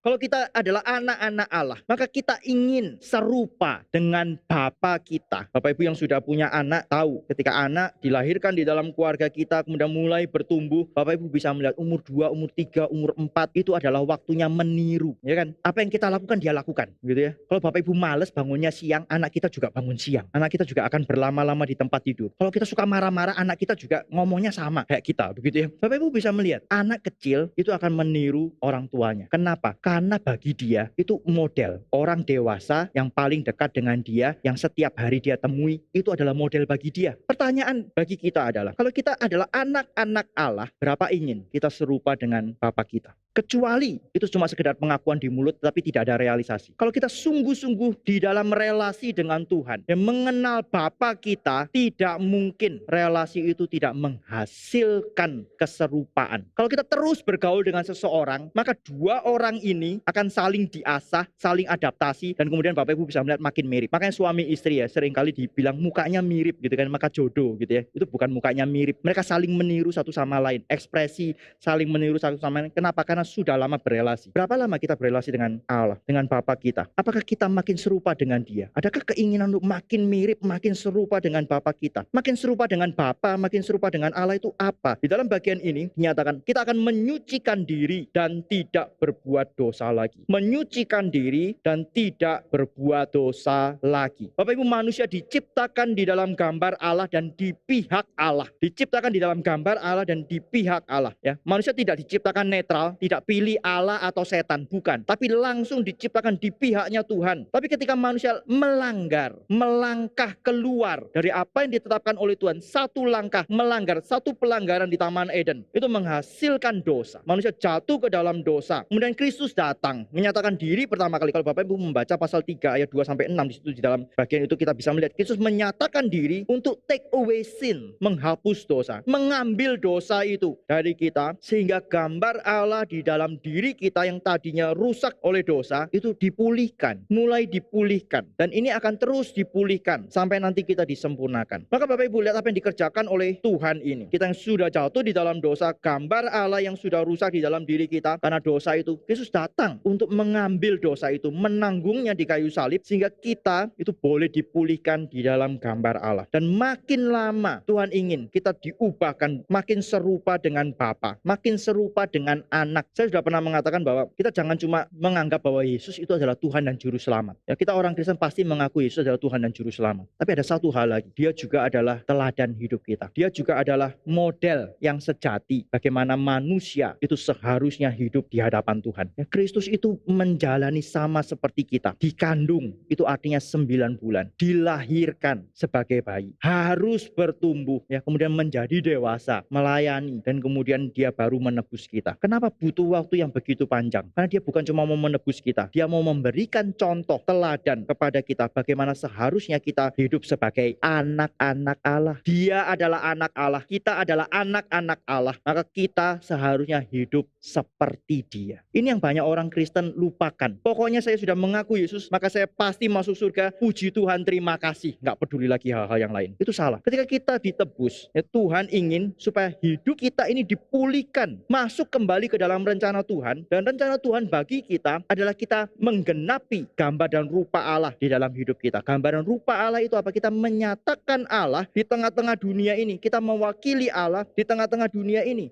Kalau kita adalah anak-anak Allah, maka kita ingin serupa dengan Bapa kita. Bapak Ibu yang sudah punya anak tahu, ketika anak dilahirkan di dalam keluarga kita, kemudian mulai bertumbuh, Bapak Ibu bisa melihat umur 2, umur 3, umur 4, itu adalah waktunya meniru. Ya kan? Apa yang kita lakukan, dia lakukan. Gitu ya. Kalau Bapak Ibu males bangunnya siang, anak kita juga bangun siang. Anak kita juga akan berlama-lama di tempat tidur. Kalau kita suka marah-marah, anak kita juga ngomongnya sama kayak kita. Begitu ya. Bapak Ibu bisa melihat, anak kecil itu akan meniru orang tuanya. Kenapa? Karena bagi dia itu model. Orang dewasa yang paling dekat dengan dia, yang setiap hari dia temui, itu adalah model bagi dia. Pertanyaan bagi kita adalah, kalau kita adalah anak-anak Allah, berapa ingin kita serupa dengan Bapa kita? Kecuali itu cuma sekedar pengakuan di mulut tapi tidak ada realisasi. Kalau kita sungguh-sungguh di dalam relasi dengan Tuhan, yang mengenal Bapa kita, tidak mungkin relasi itu tidak menghasilkan keserupaan. Kalau kita terus bergaul dengan seseorang, maka dua orang ini akan saling diasah, saling adaptasi, dan kemudian Bapak Ibu bisa melihat makin mirip. Makanya suami istri ya seringkali dibilang mukanya mirip gitu kan, maka jodoh gitu ya. Itu bukan mukanya mirip. Mereka saling meniru satu sama lain, ekspresi saling meniru satu sama lain. Kenapa? Karena sudah lama berelasi. Berapa lama kita berelasi dengan Allah, dengan Bapa kita? Apakah kita makin serupa dengan Dia? Adakah keinginan untuk makin mirip, makin serupa dengan Bapa kita? Makin serupa dengan Bapa, makin serupa dengan Allah itu apa? Di dalam bagian ini dinyatakan kita akan menyucikan diri dan tidak berbuat dosa lagi. Menyucikan diri dan tidak berbuat dosa lagi. Bapak Ibu, manusia diciptakan di dalam gambar Allah dan di pihak Allah. Diciptakan di dalam gambar Allah dan di pihak Allah. Ya, manusia tidak diciptakan netral, tidak pilih Allah atau setan, bukan. Tapi langsung diciptakan di pihaknya Tuhan. Tapi ketika manusia melanggar, melangkah keluar dari apa yang ditetapkan oleh Tuhan, satu langkah melanggar, satu pelanggaran di Taman Eden, itu menghasilkan dosa. Manusia jatuh ke dalam dosa. Kemudian Kristus datang, menyatakan diri pertama kali. Kalau Bapak Ibu membaca pasal 3 ayat 2 sampai 6 di situ, di dalam bagian itu kita bisa melihat Kristus menyatakan diri untuk take away sin, menghapus dosa, mengambil dosa itu dari kita, sehingga gambar Allah di dalam diri kita yang tadinya rusak oleh dosa itu dipulihkan, mulai dipulihkan, dan ini akan terus dipulihkan sampai nanti kita disempurnakan. Maka Bapak Ibu lihat apa yang dikerjakan oleh Tuhan ini. Kita yang sudah jatuh di dalam dosa, gambar Allah yang sudah rusak di dalam diri kita karena dosa itu, Yesus datang untuk mengambil dosa itu, menanggungnya di kayu salib, sehingga kita itu boleh dipulihkan di dalam gambar Allah. Dan makin lama Tuhan ingin kita diubahkan makin serupa dengan Bapa, makin serupa dengan anak. Saya sudah pernah mengatakan bahwa kita jangan cuma menganggap bahwa Yesus itu adalah Tuhan dan Juru Selamat. Ya, kita orang Kristen pasti mengaku Yesus adalah Tuhan dan Juru Selamat. Tapi ada satu hal lagi, dia juga adalah teladan hidup kita. Dia juga adalah model yang sejati bagaimana manusia itu seharusnya hidup di hadapan Tuhan. Ya, Kristus itu menjalani sama seperti kita. Dikandung, itu artinya 9 bulan. Dilahirkan sebagai bayi. Harus bertumbuh, ya, kemudian menjadi dewasa, melayani, dan kemudian dia baru menebus kita. Kenapa butuh waktu yang begitu panjang? Karena dia bukan cuma mau menebus kita, dia mau memberikan contoh, teladan kepada kita bagaimana seharusnya kita hidup sebagai anak-anak Allah. Dia adalah anak Allah, kita adalah anak-anak Allah, maka kita seharusnya hidup seperti dia. Ini yang banyak orang Kristen lupakan. Pokoknya saya sudah mengaku Yesus, maka saya pasti masuk surga. Puji Tuhan, terima kasih. Nggak peduli lagi hal-hal yang lain. Itu salah. Ketika kita ditebus, ya, Tuhan ingin supaya hidup kita ini dipulihkan, masuk kembali ke dalam rencana Tuhan. Dan rencana Tuhan bagi kita adalah kita menggenapi gambar dan rupa Allah di dalam hidup kita. Gambar dan rupa Allah itu apa? Kita menyatakan Allah di tengah-tengah dunia ini. Kita mewakili Allah di tengah-tengah dunia ini.